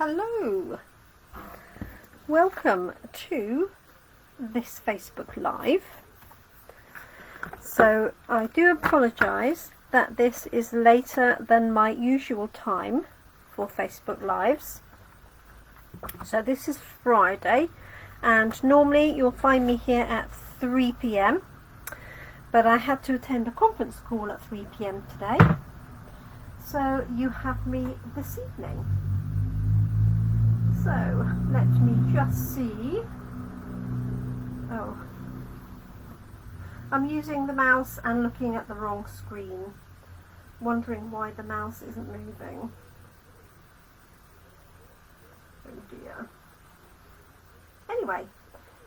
Hello, welcome to this Facebook Live. So I do apologise that this is later than my usual time for Facebook Lives. So this is Friday and normally you'll find me here at 3 p.m, but I had to attend a conference call at 3 p.m. today, so you have me this evening. So let me just see. Oh, I'm using the mouse and looking at the wrong screen, wondering why the mouse isn't moving. Oh dear. Anyway,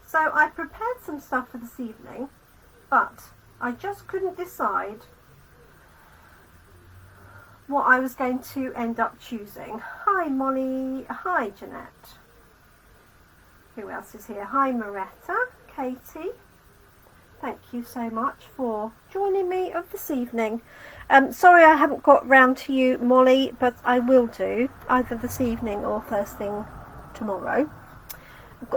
so I prepared some stuff for this evening, but I just couldn't decide what I was going to end up choosing. Hi Molly, hi Jeanette. Who else is here? Hi Moretta, Katie. Thank you so much for joining me of this evening. Sorry I haven't got round to you, Molly, but I will do either this evening or first thing tomorrow.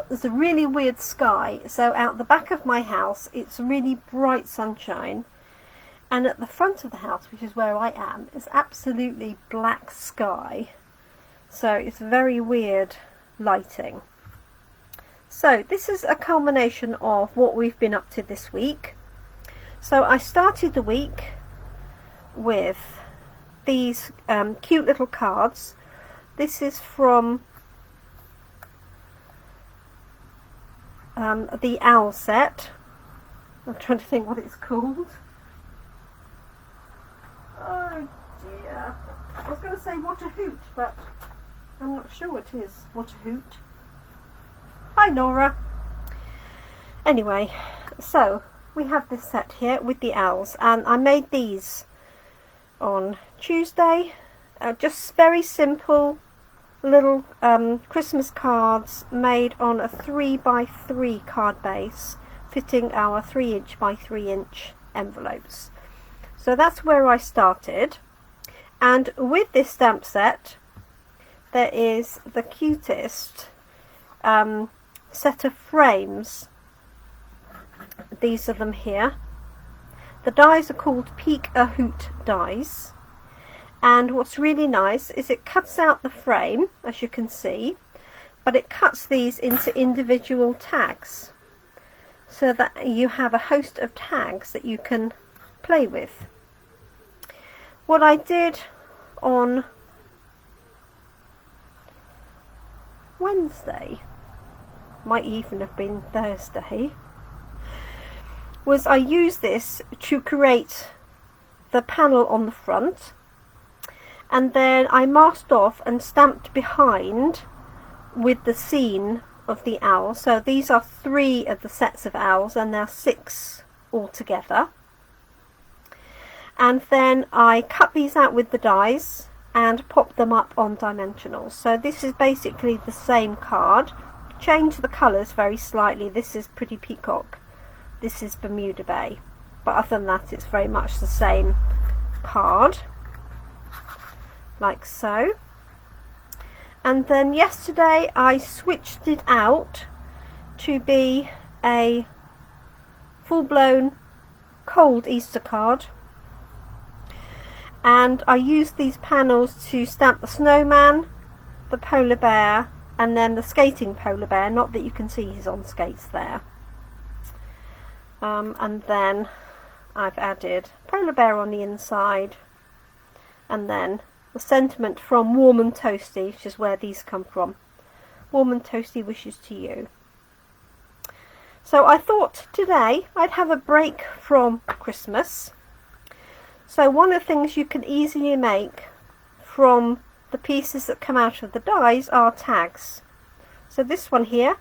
There's a really weird sky, so out the back of my house it's really bright sunshine, and at the front of the house, which is where I am, is absolutely black sky, so it's very weird lighting. So this is a culmination of what we've been up to this week. So I started the week with these cute little cards. This is from the owl set. I'm trying to think what it's called. Oh dear. I was going to say What a Hoot, but I'm not sure it is What a Hoot. Hi Nora. Anyway, so we have this set here with the owls, and I made these on Tuesday. Just very simple little Christmas cards made on a 3x3 card base, fitting our 3" by 3" envelopes. So that's where I started, and with this stamp set there is the cutest set of frames. These are them here. The dies are called Peek A Hoot dies, and what's really nice is it cuts out the frame, as you can see, but it cuts these into individual tags so that you have a host of tags that you can play with. What I did on Wednesday, might even have been Thursday, was I used this to create the panel on the front, and then I masked off and stamped behind with the scene of the owl. So these are 3 of the sets of owls, and there are 6 altogether. And then I cut these out with the dies and popped them up on dimensionals. So this is basically the same card. Change the colours very slightly. This is Pretty Peacock, this is Bermuda Bay, but other than that it's very much the same card, like so. And then yesterday I switched it out to be a full-blown cold Easter card, and I used these panels to stamp the snowman, the polar bear, and then the skating polar bear. Not that you can see he's on skates there. And then I've added polar bear on the inside, and then the sentiment from Warm and Toasty, which is where these come from. Warm and Toasty wishes to you. So I thought today I'd have a break from Christmas. So one of the things you can easily make from the pieces that come out of the dies are tags. So this one here,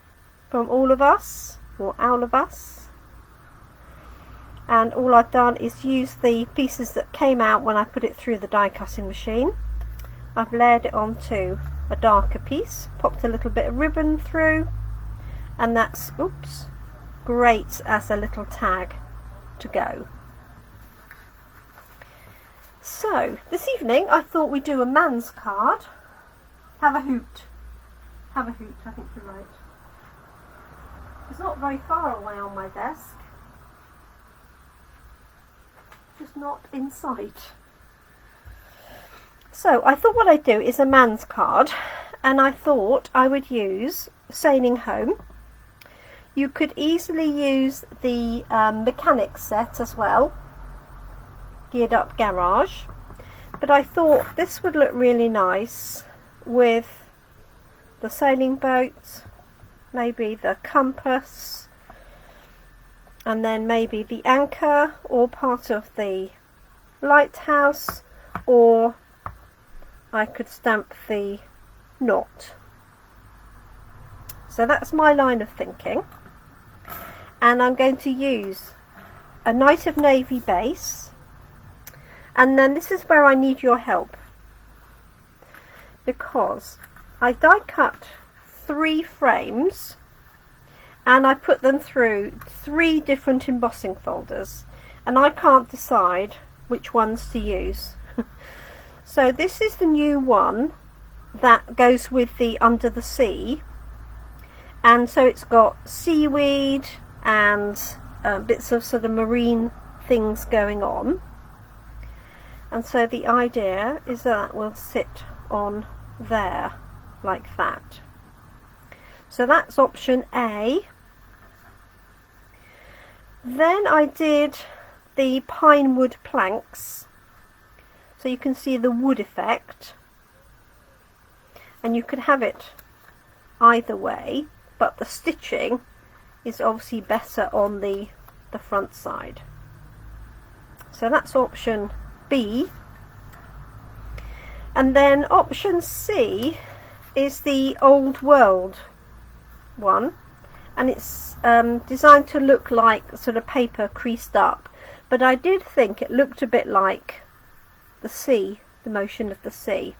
from All of Us, or Owl of Us. And all I've done is use the pieces that came out when I put it through the die cutting machine. I've layered it onto a darker piece, popped a little bit of ribbon through, and that's, oops, great as a little tag to go. So this evening I thought we'd do a man's card. Have a hoot. have a hoot, I think you're right. It's not very far away on my desk. Just not in sight. So I thought what I'd do is a man's card, and I thought I would use Sailing Home. You could easily use the mechanics set as well, Geared Up Garage, but I thought this would look really nice with the sailing boat, maybe the compass, and then maybe the anchor or part of the lighthouse, or I could stamp the knot. So that's my line of thinking, and I'm going to use a Night of Navy base, and then this is where I need your help, because I die cut 3 frames and I put them through 3 different embossing folders, and I can't decide which ones to use. So this is the new one that goes with the Under the Sea, and so it's got seaweed and bits of sort of marine things going on, and so the idea is that will sit on there like that. So that's option A. Then I did the pine wood planks, so you can see the wood effect, and you could have it either way, but the stitching is obviously better on the front side. So that's option B. And then option C is the Old World one, and it's designed to look like sort of paper creased up, but I did think it looked a bit like the sea, the motion of the sea.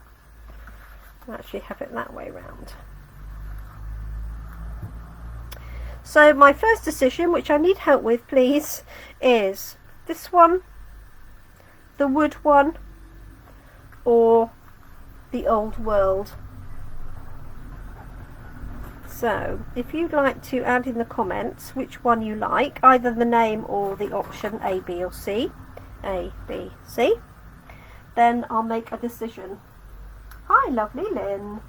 I'll actually have it that way round. So my first decision, which I need help with please, is this one, the wood one, or the Old World. So if you'd like to add in the comments which one you like, either the name or the option A, B or C, A, B, C, then I'll make a decision. Hi lovely Lynn.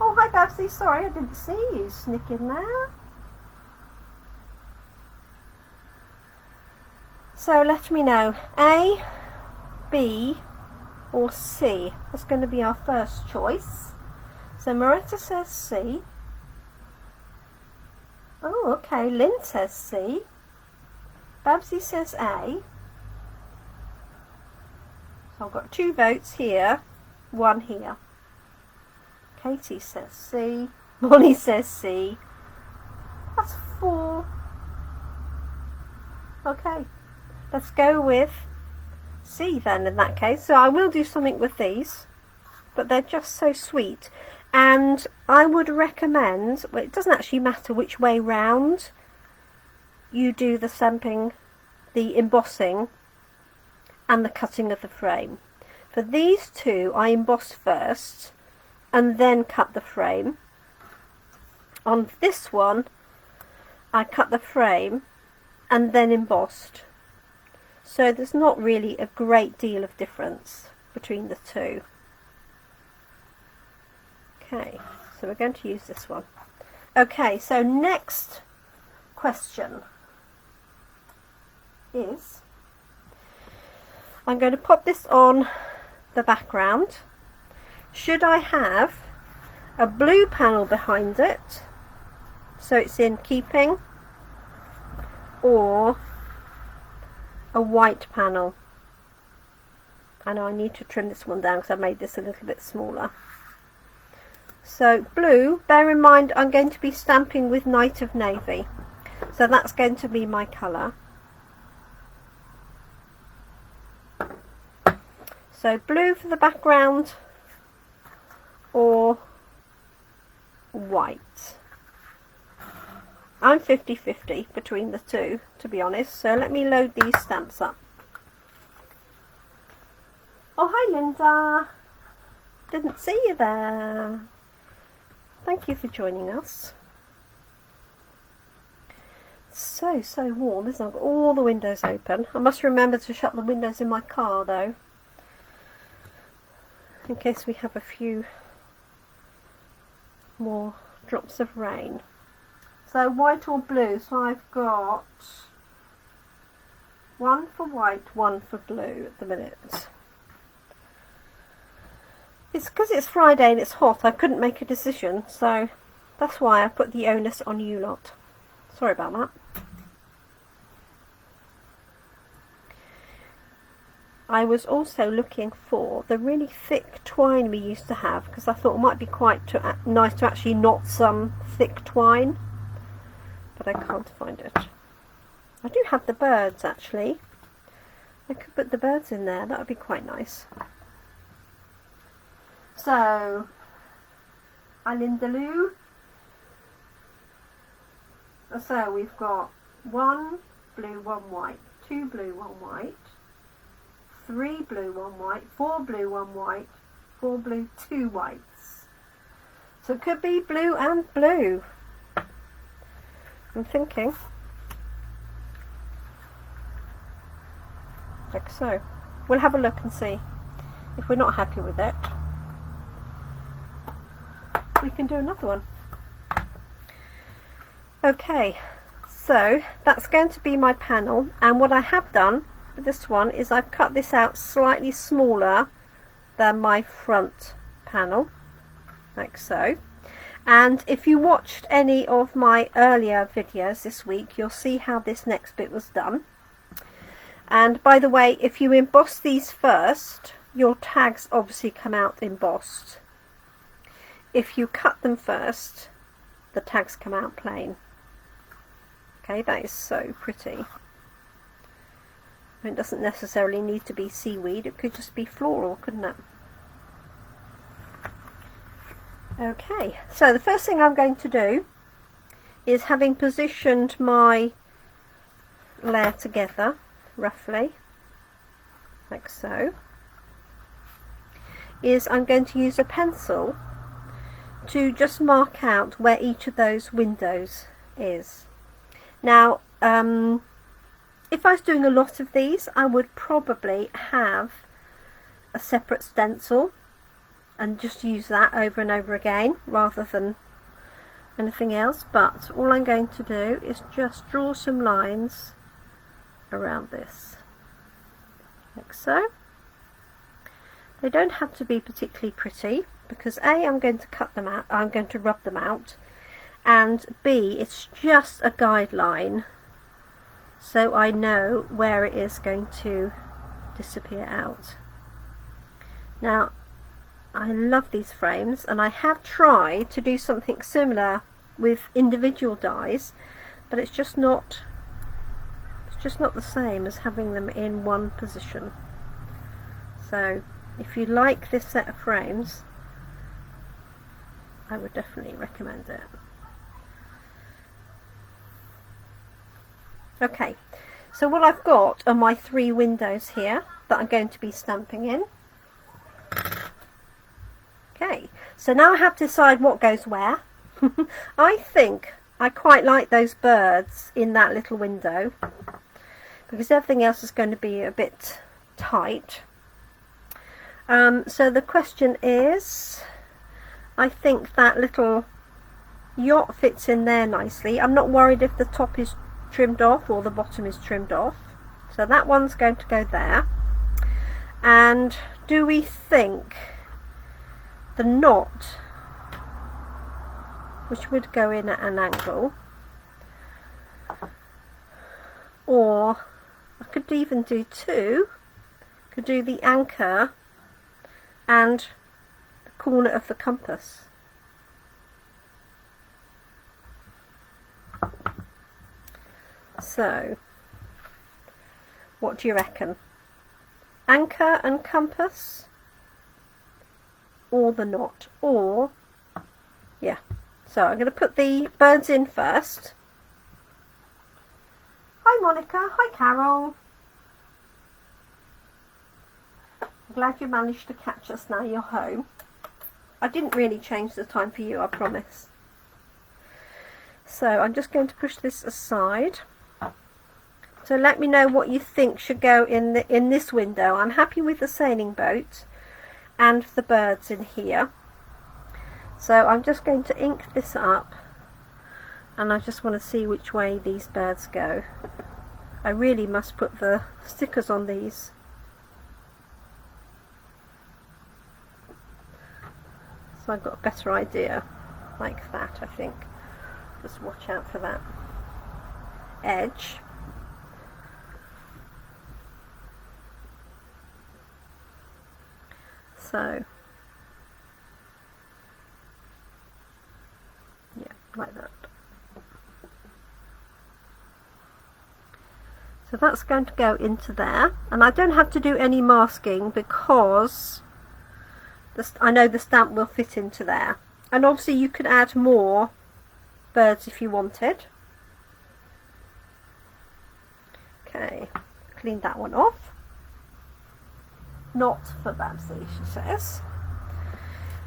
Oh hi Babsy, sorry I didn't see you sneak in there. So let me know, A, B or C. That's going to be our first choice. So Maretta says C. Oh okay, Lynn says C. Babsy says A. So I've got 2 votes here, 1 here. Katie says C. Molly says C. That's 4. Okay, let's go with C then in that case. So I will do something with these, but they're just so sweet, and I would recommend, well, it doesn't actually matter which way round you do the stamping, the embossing and the cutting of the frame. For these 2 I emboss first and then cut the frame. On this one I cut the frame and then embossed. So there's not really a great deal of difference between the 2. Okay, so we're going to use this one. Okay, so next question is, I'm going to pop this on the background. Should I have a blue panel behind it so it's in keeping, or a white panel? I know I need to trim this one down because I made this a little bit smaller. So blue, bear in mind I'm going to be stamping with Night of Navy, so that's going to be my colour. So blue for the background or white. I'm 50-50 between the 2, to be honest, so let me load these stamps up. Oh hi Linda. Didn't see you there. Thank you for joining us. So warm, isn't it? I've got all the windows open. I must remember to shut the windows in my car though, in case we have a few more drops of rain. So white or blue, so I've got one for white, one for blue at the minute. It's because it's Friday and it's hot, I couldn't make a decision, so that's why I put the onus on you lot. Sorry about that. I was also looking for the really thick twine we used to have, because I thought it might be quite nice to actually knot some thick twine, but I can't find it. I do have the birds actually. I could put the birds in there, that would be quite nice. So, Alindaloo. So we've got 1 blue, 1 white, 2 blue, 1 white, 3 blue, 1 white, 4 blue, 1 white, 4 blue, 2 whites. So it could be blue and blue. I'm thinking. Like so. We'll have a look and see. If we're not happy with it, we can do another one. Okay, so that's going to be my panel, and what I have done with this one is I've cut this out slightly smaller than my front panel, like so. And if you watched any of my earlier videos this week, you'll see how this next bit was done. And by the way, if you emboss these first, your tags obviously come out embossed. If you cut them first, the tags come out plain. Okay, that is so pretty. It doesn't necessarily need to be seaweed, it could just be floral, couldn't it? Okay, so the first thing I'm going to do is, having positioned my layer together roughly, like so, is I'm going to use a pencil to just mark out where each of those windows is. Now, if I was doing a lot of these, I would probably have a separate stencil and just use that over and over again rather than anything else, but all I'm going to do is just draw some lines around this, like so. They don't have to be particularly pretty, because A, I'm going to cut them out, I'm going to rub them out, and B, it's just a guideline so I know where it is going to disappear out. Now, I love these frames, and I have tried to do something similar with individual dies, but it's just not the same as having them in one position. So if you like this set of frames, I would definitely recommend it. Okay, so what I've got are my 3 windows here that I'm going to be stamping in. Okay, so now I have to decide what goes where. I think I quite like those birds in that little window, because everything else is going to be a bit tight. So the question is, I think that little yacht fits in there nicely. I'm not worried if the top is trimmed off or the bottom is trimmed off, so that one's going to go there. And do we think the knot, which would go in at an angle, or I could even do 2, could do the anchor and the corner of the compass. So, what do you reckon? Anchor and compass, or the knot, or, yeah. So I'm going to put the birds in first. Hi Monica, hi Carol. I'm glad you managed to catch us now you're home. I didn't really change the time for you, I promise. So I'm just going to push this aside. So let me know what you think should go in this window. I'm happy with the sailing boat and the birds in here. So I'm just going to ink this up, and I just want to see which way these birds go. I really must put the stickers on these. So I've got a better idea, like that, I think. Just watch out for that edge. So, yeah, like that. So that's going to go into there, and I don't have to do any masking because I know the stamp will fit into there. And obviously you could add more birds if you wanted. Okay, clean that one off. Not for Babsy, she says.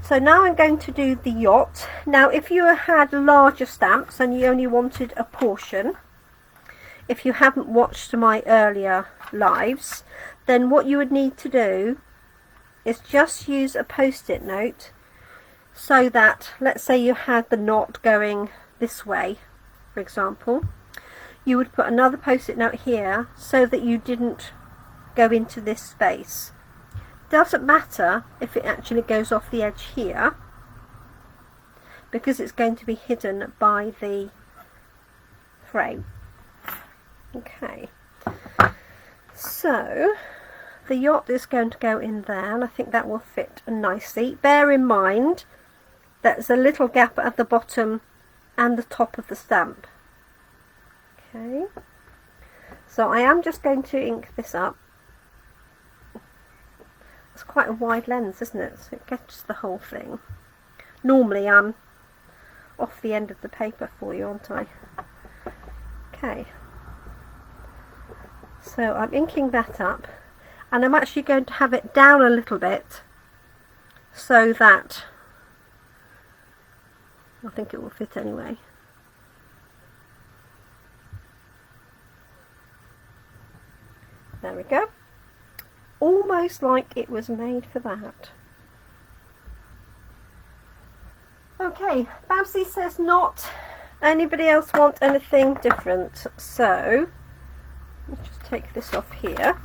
So now I'm going to do the yacht. Now if you had larger stamps and you only wanted a portion, if you haven't watched my earlier lives, then what you would need to do is just use a post-it note, so that, let's say you had the knot going this way, for example, you would put another post-it note here so that you didn't go into this space. Doesn't matter if it actually goes off the edge here, because it's going to be hidden by the frame. Okay, so the yacht is going to go in there, and I think that will fit nicely. Bear in mind there's a little gap at the bottom and the top of the stamp. Okay, so I am just going to ink this up. It's quite a wide lens, isn't it? So it catches the whole thing. Normally I'm off the end of the paper for you, aren't I? Okay, so I'm inking that up, and I'm actually going to have it down a little bit so that I think it will fit anyway. There we go. Almost like it was made for that. Okay, Babsy says not. Anybody else want anything different? So let's just take this off here.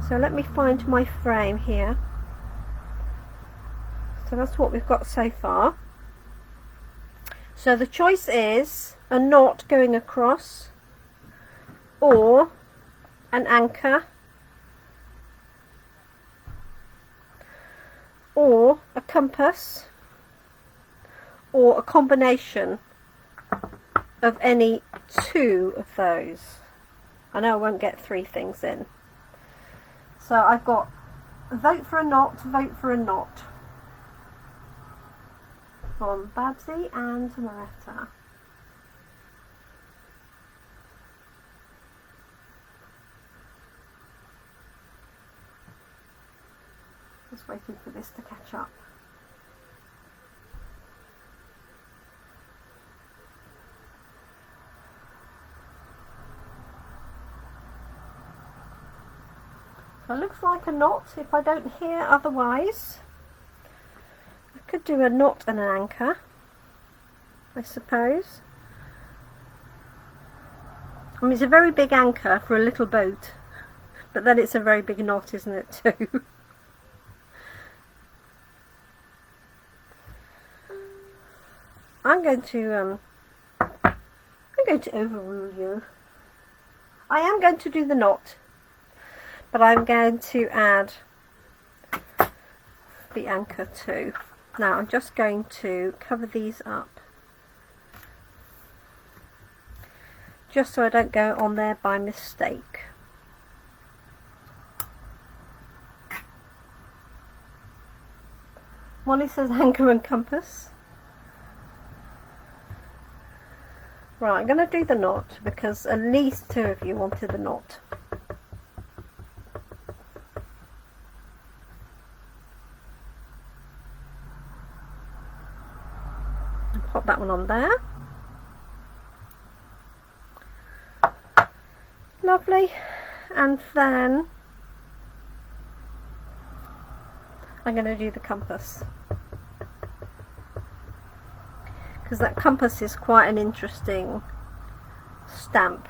So let me find my frame here. So that's what we've got so far. So the choice is a knot going across, or an anchor, or a compass, or a combination of any two of those. I know I won't get three things in. So I've got vote for a knot, vote for a knot from Babsy and Loretta. Just waiting for this to catch up. So it looks like a knot if I don't hear otherwise. I could do a knot and an anchor, I suppose. I mean, it's a very big anchor for a little boat, but then it's a very big knot, isn't it, too? I'm going to overrule you. I am going to do the knot, but I'm going to add the anchor too. Now I'm just going to cover these up, just so I don't go on there by mistake. Molly says anchor and compass. Right, I'm going to do the knot because at least two of you wanted the knot. pop that one on there. Lovely. And then I'm going to do the compass, because that compass is quite an interesting stamp.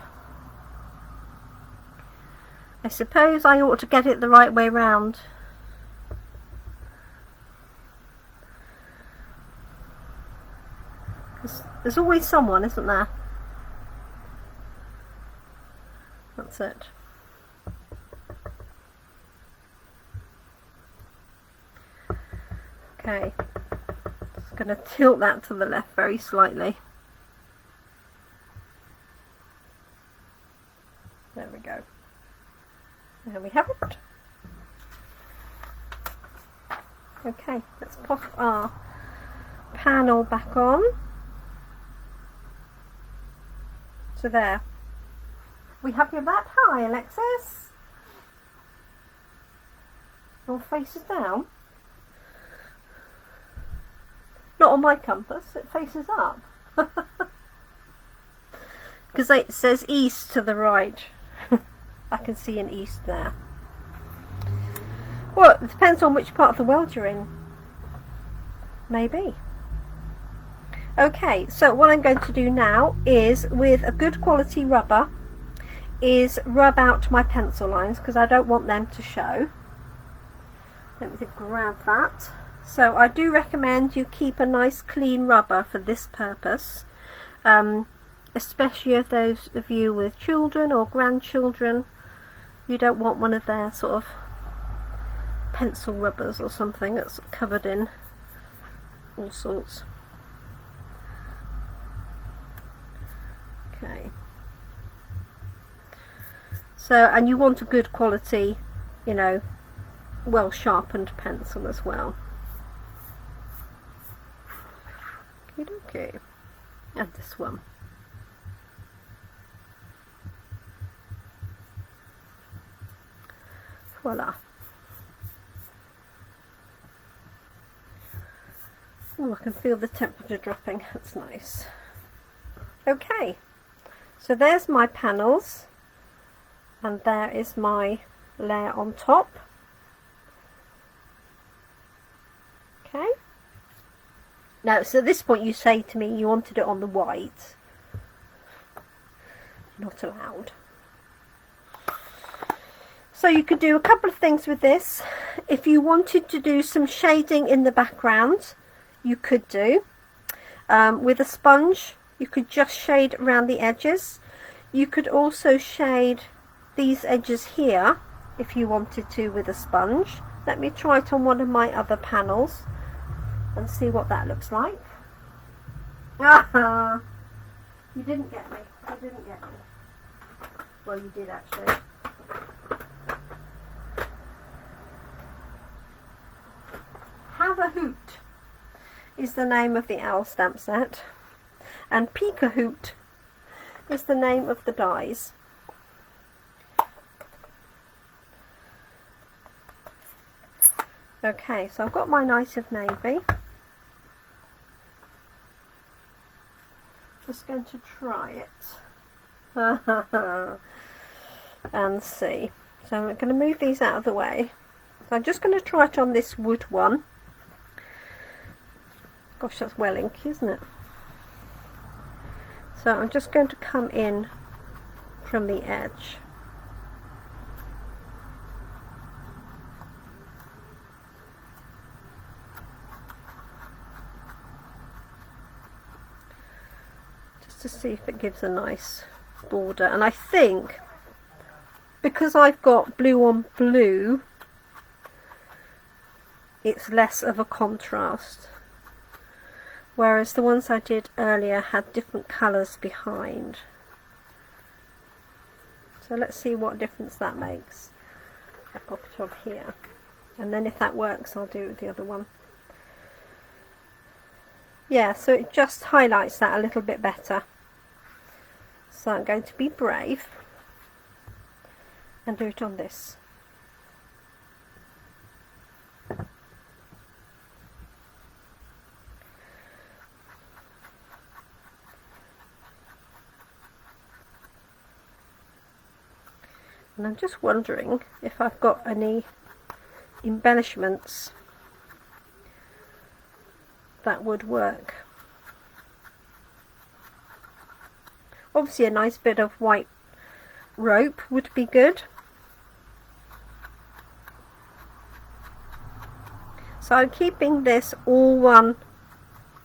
I suppose I ought to get it the right way round. There's always someone, isn't there? That's it. Okay, just going to tilt that to the left very slightly. There we go. There we have it. Okay, let's pop our panel back on. So there. We happy with that? Hi, Alexis. Your face is down. Not on my compass, it faces up. Because it says east to the right. I can see an east there. Well, it depends on which part of the world you're in. Maybe. Okay, so what I'm going to do now is, with a good quality rubber, is rub out my pencil lines, because I don't want them to show. Let me grab that. So I do recommend you keep a nice clean rubber for this purpose, especially if those of you with children or grandchildren. You don't want one of their sort of pencil rubbers or something that's covered in all sorts. Okay. So, and you want a good quality, you know, well sharpened pencil as well. Okay, and this one. Voila. Oh, I can feel the temperature dropping. That's nice. Okay, so there's my panels, and there is my layer on top. Okay. Now, so at this point you say to me you wanted it on the white. Not allowed. So you could do a couple of things with this. If you wanted to do some shading in the background, you could do. With a sponge, you could just shade around the edges. You could also shade these edges here, if you wanted to, with a sponge. Let me try it on one of my other panels and see what that looks like. Ah, you didn't get me. You didn't get me. Well, you did actually. Have a Hoot is the name of the owl stamp set, and Peek A Hoot is the name of the dies. Okay, so I've got my Night of Navy. Just going to try it and see. So I'm going to move these out of the way. So I'm just going to try it on this wood one. Gosh, that's well inky, isn't it? So I'm just going to come in from the edge. Just to see if it gives a nice border. And I think, because I've got blue on blue, it's less of a contrast. Whereas the ones I did earlier had different colours behind. So let's see what difference that makes. I'll pop it on here. And then if that works, I'll do it with the other one. Yeah, so it just highlights that a little bit better. So I'm going to be brave and do it on this. And I'm just wondering if I've got any embellishments that would work. Obviously a nice bit of white rope would be good. So I'm keeping this all one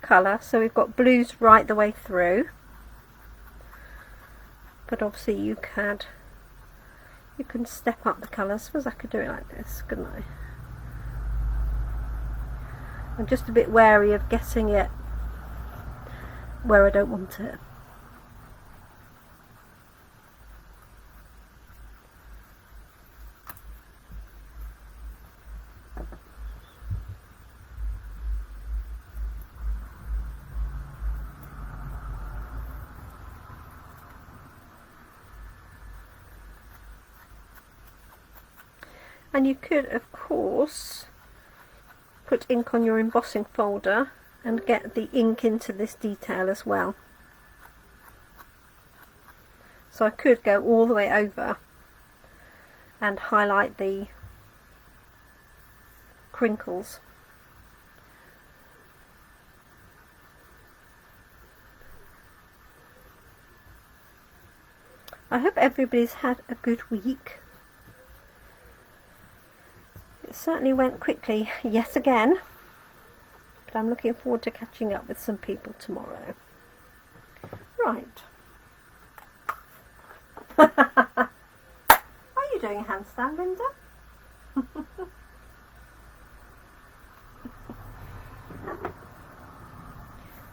colour, so we've got blues right the way through, but obviously you can step up the colours. I suppose I could do it like this, couldn't I? I'm just a bit wary of getting it where I don't want it. And you could, of course, put ink on your embossing folder and get the ink into this detail as well. So I could go all the way over and highlight the crinkles. I hope everybody's had a good week. It certainly went quickly yet again, but I'm looking forward to catching up with some people tomorrow. Right. Are you doing a handstand, Linda?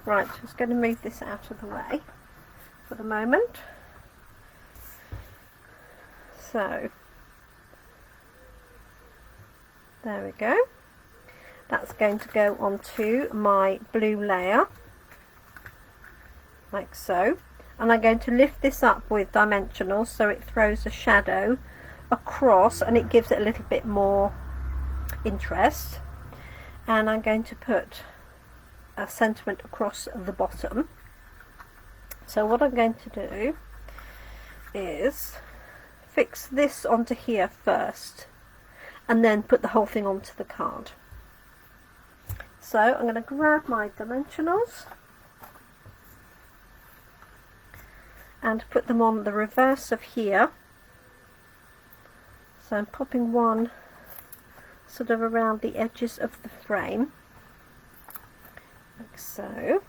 Right, just going to move this out of the way for the moment. So there we go. That's going to go onto my blue layer, like so. And I'm going to lift this up with dimensionals so it throws a shadow across and it gives it a little bit more interest. And I'm going to put a sentiment across the bottom. So what I'm going to do is fix this onto here first, and then put the whole thing onto the card. So I'm going to grab my dimensionals and put them on the reverse of here. So I'm popping one sort of around the edges of the frame, like so.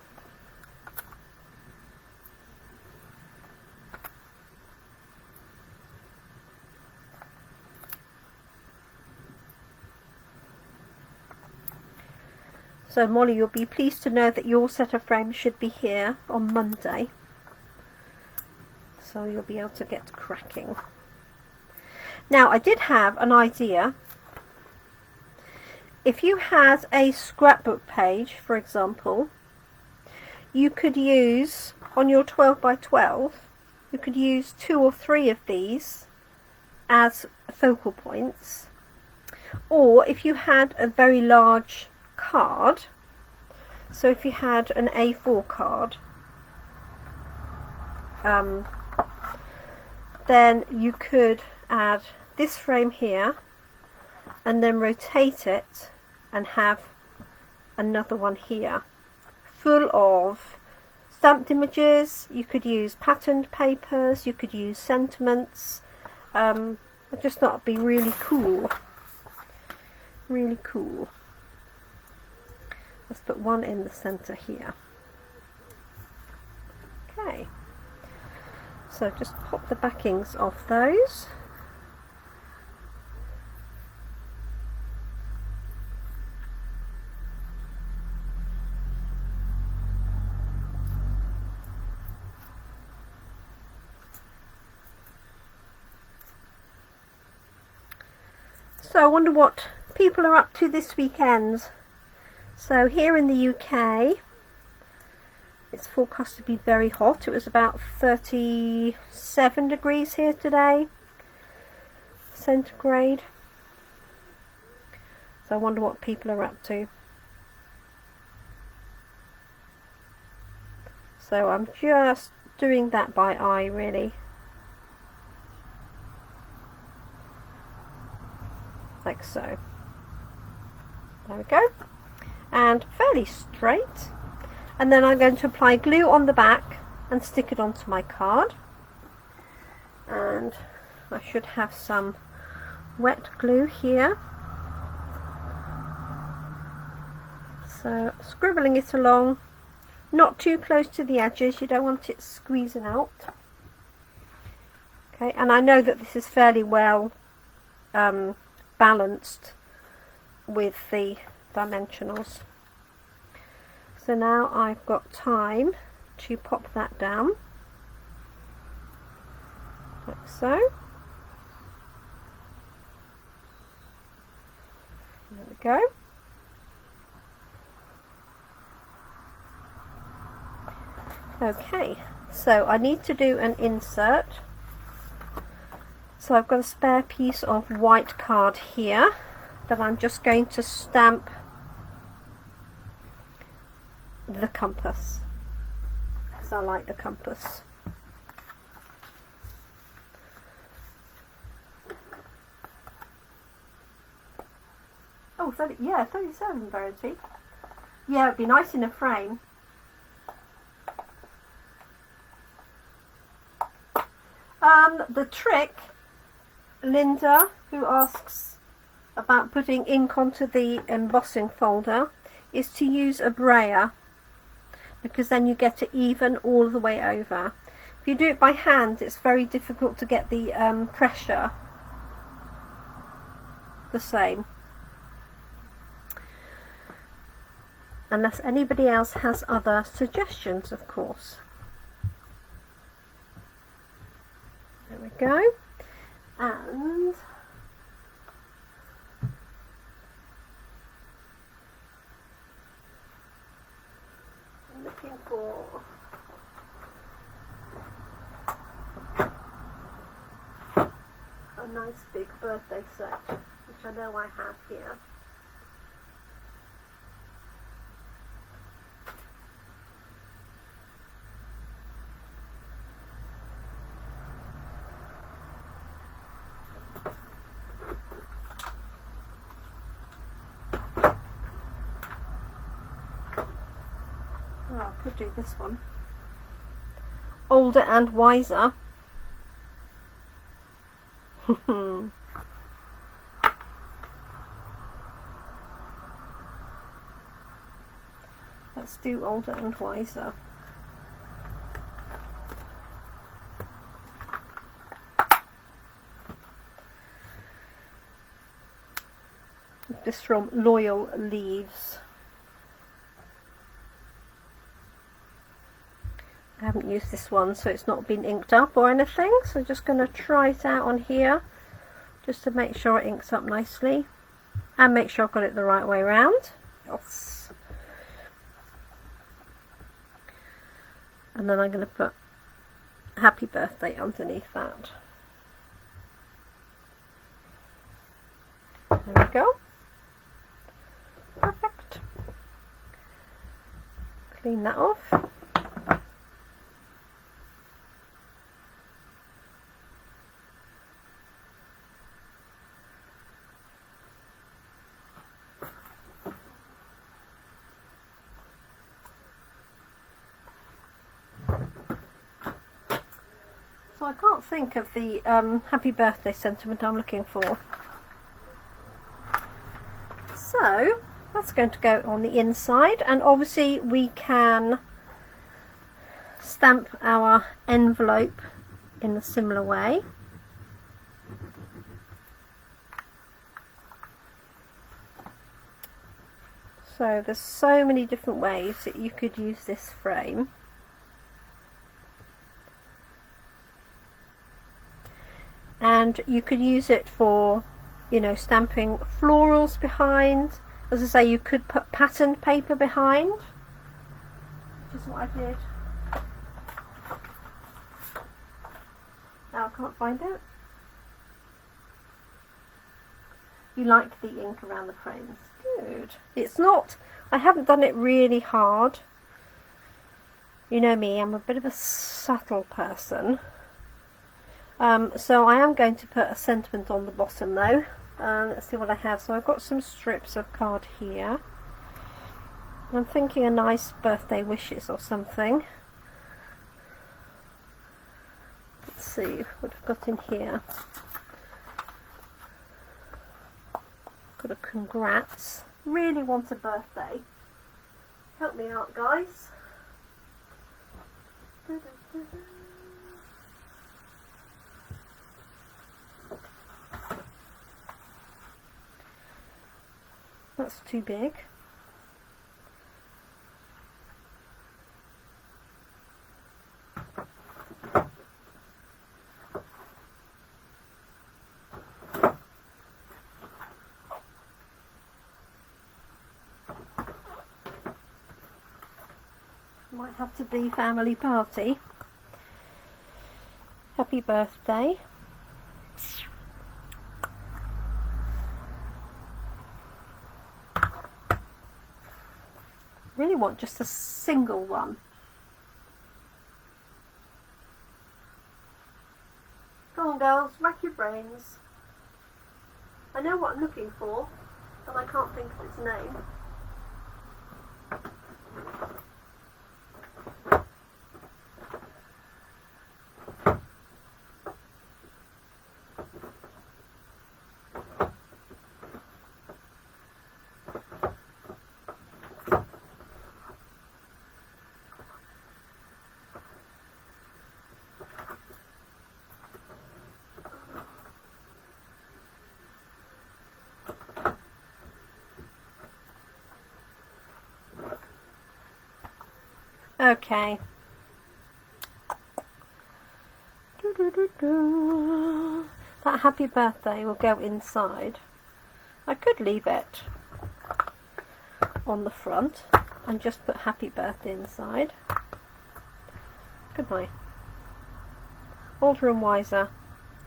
So Molly, you'll be pleased to know that your set of frames should be here on Monday. So you'll be able to get cracking. Now I did have an idea. If you had a scrapbook page, for example, you could use, on your 12 by 12, you could use 2 or 3 of these as focal points. Or if you had a very large card, so if you had an A4 card, then you could add this frame here and then rotate it and have another one here full of stamped images. You could use patterned papers, you could use sentiments. I just thought it'd be really cool. Really cool. Let's put one in the center here. Okay, so just pop the backings off those. So I wonder what people are up to this weekend. So here in the UK, it's forecast to be very hot. It was about 37 degrees here today, centigrade. So I wonder what people are up to. So I'm just doing that by eye, really. like so. There we go, and fairly straight. And then I'm going to apply glue on the back and stick it onto my card. And I should have some wet glue here. So scribbling it along, not too close to the edges, you don't want it squeezing out. Okay, and I know that this is fairly well balanced with the dimensionals. So now I've got time to pop that down, like so. There we go. Okay, so I need to do an insert. So I've got a spare piece of white card here that I'm just going to stamp the compass, because I like the compass. Oh, 30, yeah, 37 Verity. Yeah, it'd be nice in a frame. The trick, Linda, who asks about putting ink onto the embossing folder, is to use a brayer, because then you get it even all the way over. If you do it by hand, it's very difficult to get the pressure the same. Unless anybody else has other suggestions, of course. There we go. And I'm looking for a nice big birthday set, which I know I have here. Oh, I could do this one. Older and wiser. Let's do older and wiser. This from Loyal Leaves. I haven't used this one, so it's not been inked up or anything, so I'm just going to try it out on here just to make sure it inks up nicely and make sure I've got it the right way around. Yes. And then I'm going to put happy birthday underneath that. There we go. Perfect. Clean that off. So I can't think of the happy birthday sentiment I'm looking for. So that's going to go on the inside, and obviously we can stamp our envelope in a similar way. So there's so many different ways that you could use this frame. And you could use it for, you know, stamping florals behind. As I say, you could put patterned paper behind, which is what I did. Now I can't find it. You like the ink around the frames. Good. It's not, I haven't done it really hard. You know me, I'm a bit of a subtle person. So I am going to put a sentiment on the bottom though. Let's see what I have. So I've got some strips of card here. I'm thinking a nice birthday wishes or something. Let's see what I've got in here. Got a congrats. Really want a birthday. Help me out, guys. That's too big. Might have to be family party. Happy birthday. Really want just a single one. Come on girls, rack your brains. I know what I'm looking for, but I can't think of its name. Okay. That happy birthday will go inside. I could leave it on the front and just put happy birthday inside. Couldn't I? Older and wiser,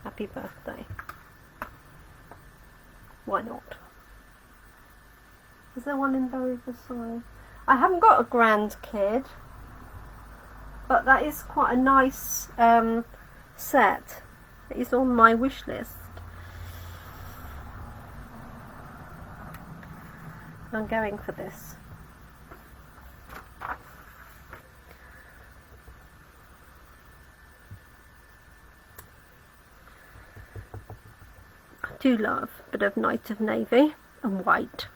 happy birthday. Why not? Is there one in very beside? I haven't got a grandkid, but that is quite a nice set. It is on my wish list. I'm going for this. I do love a bit of Night of Navy and white.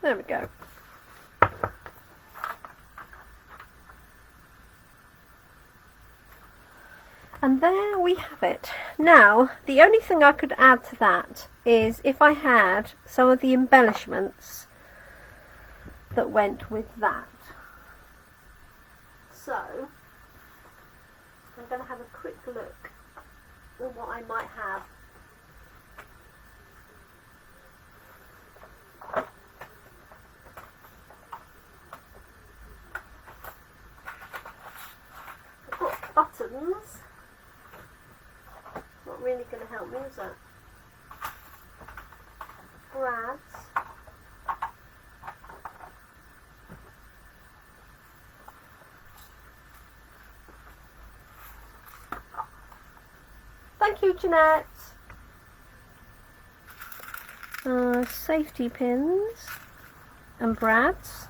There we go. And there we have it. Now, the only thing I could add to that is if I had some of the embellishments that went with that. So, I'm going to have a quick look at what I might have. I've got buttons. Not really going to help me, is it? Brads. Thank you, Jeanette. Safety pins and brads.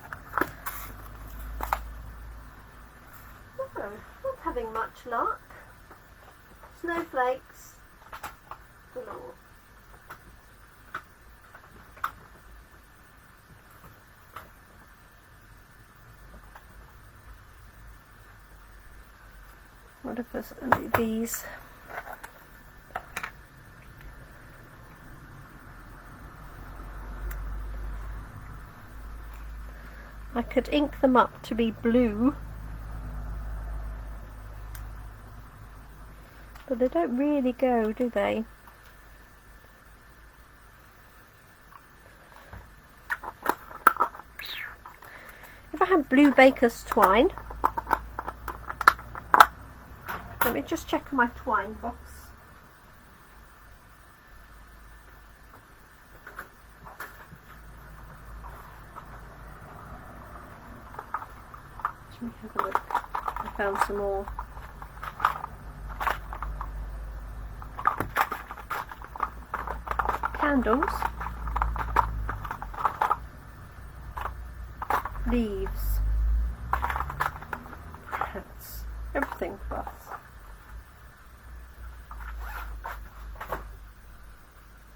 Oh, not having much luck. Snowflakes galore. What if there's these? I could ink them up to be blue, but they don't really go, do they? If I had blue baker's twine, let me just check my twine box. Let me have a look. I found some more. candles, leaves, hats, everything for us.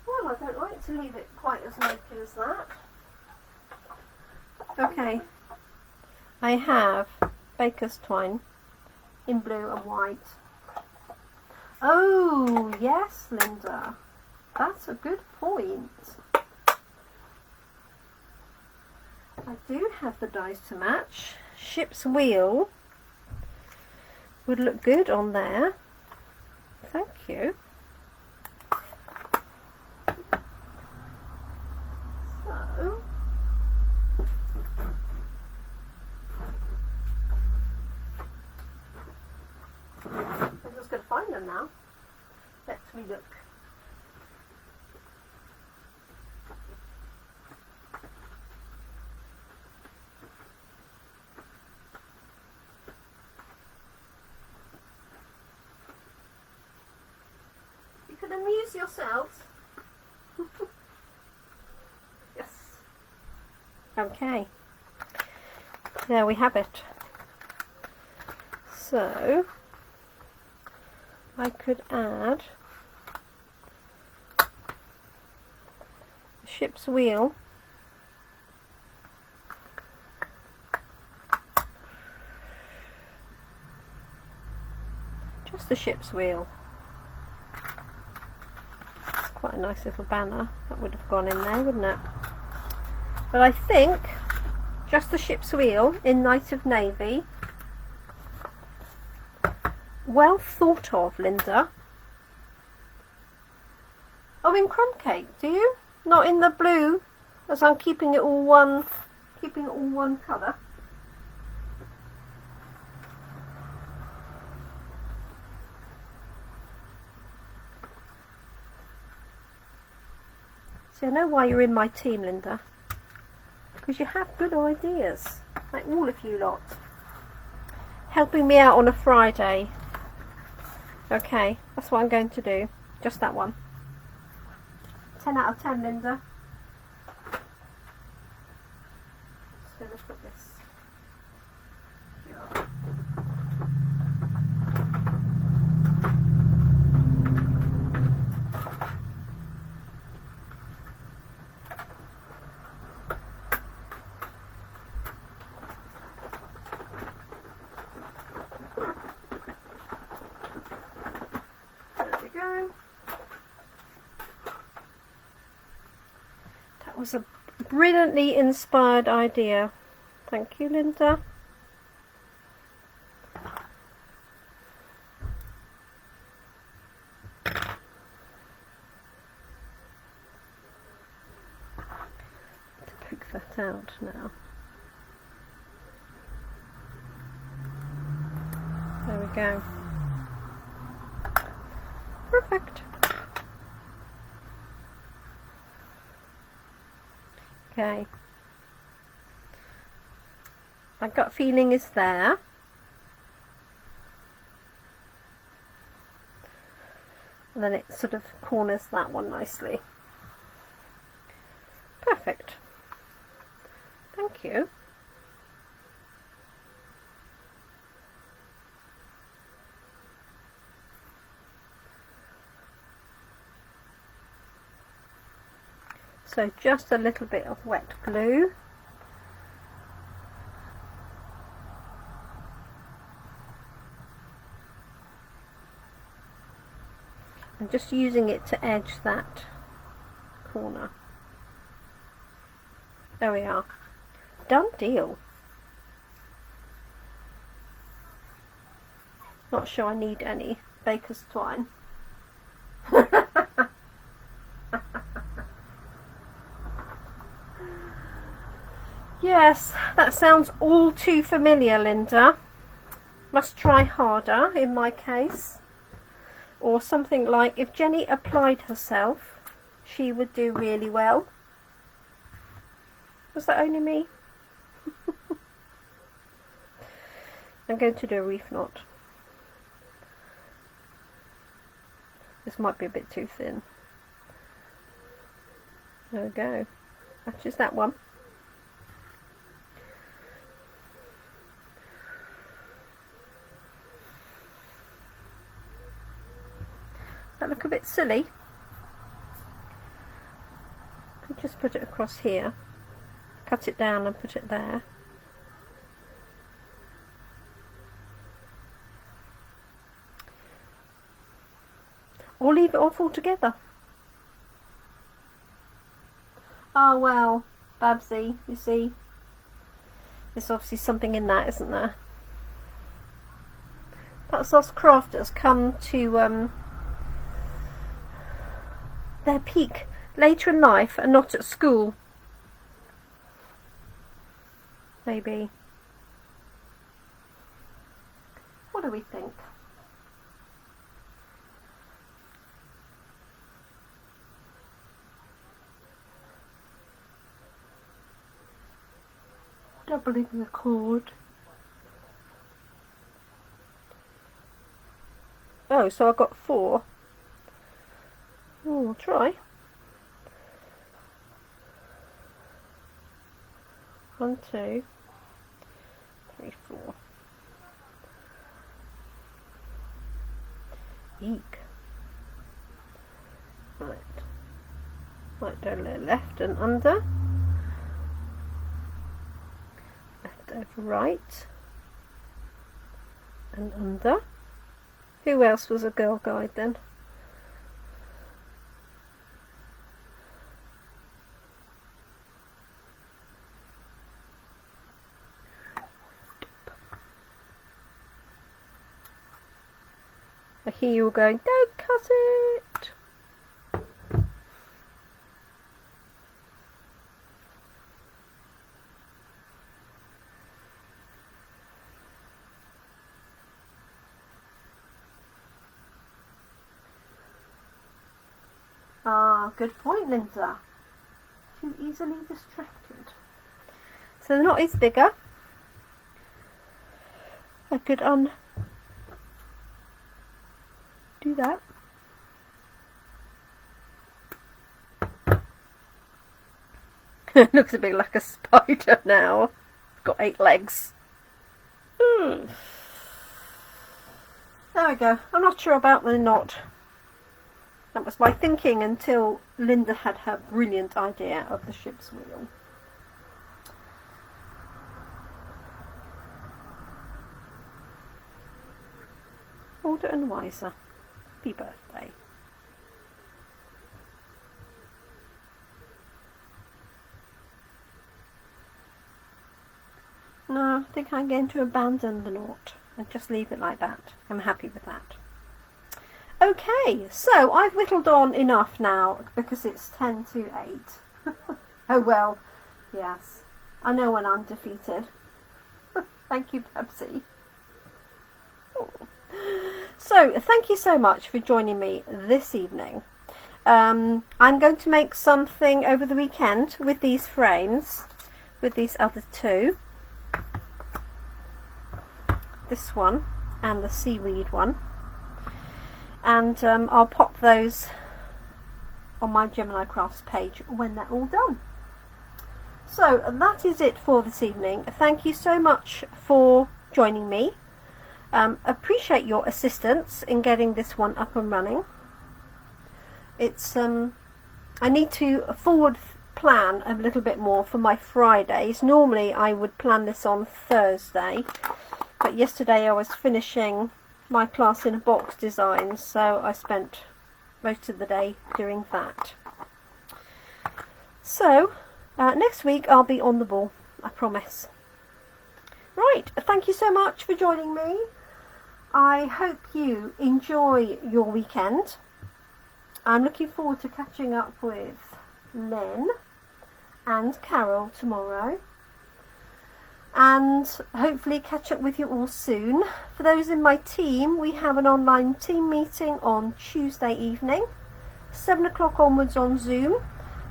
Well, I don't like to leave it quite as naked as that. Okay, I have baker's twine in blue and white. Oh, yes, Linda. That's a good point. I do have the dies to match. Ship's wheel would look good on there. Thank you. So, I'm just going to find them now. Let me look. You can amuse yourselves. Yes. Okay. There we have it. So, I could add the ship's wheel, just the ship's wheel. It's quite a nice little banner. That would have gone in there, wouldn't it? But I think just the ship's wheel in Night of Navy. Well thought of, Linda. Oh, in crumb cake, do you? Not in the blue, as I'm keeping it all one colour. See, I know why you're in my team, Linda. Because you have good ideas, like all of you lot. Helping me out on a Friday. Okay, that's what I'm going to do. Just that one. 10 out of 10, Linda. Just going to put this here. That was a brilliantly inspired idea. Thank you, Linda. To pick that out now. There we go. Perfect. Okay. My gut feeling is there. And then it sort of corners that one nicely. Perfect. Thank you. So just a little bit of wet glue. I'm just using it to edge that corner. There we are. Done deal. Not sure I need any baker's twine. Yes, that sounds all too familiar, Linda. Must try harder in my case. Or something like, if Jenny applied herself, she would do really well. Was that only me? I'm going to do a reef knot. This might be a bit too thin. There we go. Matches that one. That look a bit silly. I'll just put it across here. Cut it down and put it there. Or leave it off altogether. Oh well, Babsy, you see, there's obviously something in that, isn't there? Perhaps us crafters come to their peak later in life and not at school. Maybe. What do we think? Doubling the cord. Oh, so I got 4. Oh, I'll try. 1, 2, 3, 4. Eek. Right. Right down there, left and under. Left over right. And under. Who else was a Girl Guide then? I hear you all going, don't cut it! Ah, good point, Linda. Too easily distracted. So the knot is bigger. I could do that. It looks a bit like a spider now. It's got 8 legs. There we go. I'm not sure about the knot. That was my thinking until Linda had her brilliant idea of the ship's wheel. Older and wiser. Happy birthday. No, I think I'm going to abandon the knot and just leave it like that. I'm happy with that. Okay, so I've whittled on enough now because it's 10 to 8. Oh well, yes. I know when I'm defeated. Thank you, Pepsi. Oh. So, thank you so much for joining me this evening. I'm going to make something over the weekend with these frames, with these other 2. This one and the seaweed one. And I'll pop those on my Jemini Crafts page when they're all done. So that is it for this evening. Thank you so much for joining me. Appreciate your assistance in getting this one up and running. It's I need to forward plan a little bit more for my Fridays. Normally I would plan this on Thursday, but yesterday I was finishing my class in a box design, so I spent most of the day doing that. So next week I'll be on the ball, I promise. Right, thank you so much for joining me. I hope you enjoy your weekend. I'm looking forward to catching up with Lynn and Carol tomorrow, and hopefully catch up with you all soon. For those in my team, we have an online team meeting on Tuesday evening, 7 o'clock onwards on Zoom,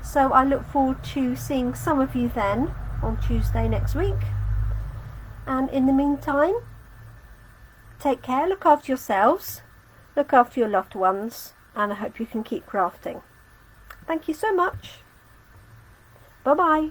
so I look forward to seeing some of you then on Tuesday next week. And in the meantime, take care, look after yourselves, look after your loved ones, and I hope you can keep crafting. Thank you so much. Bye bye.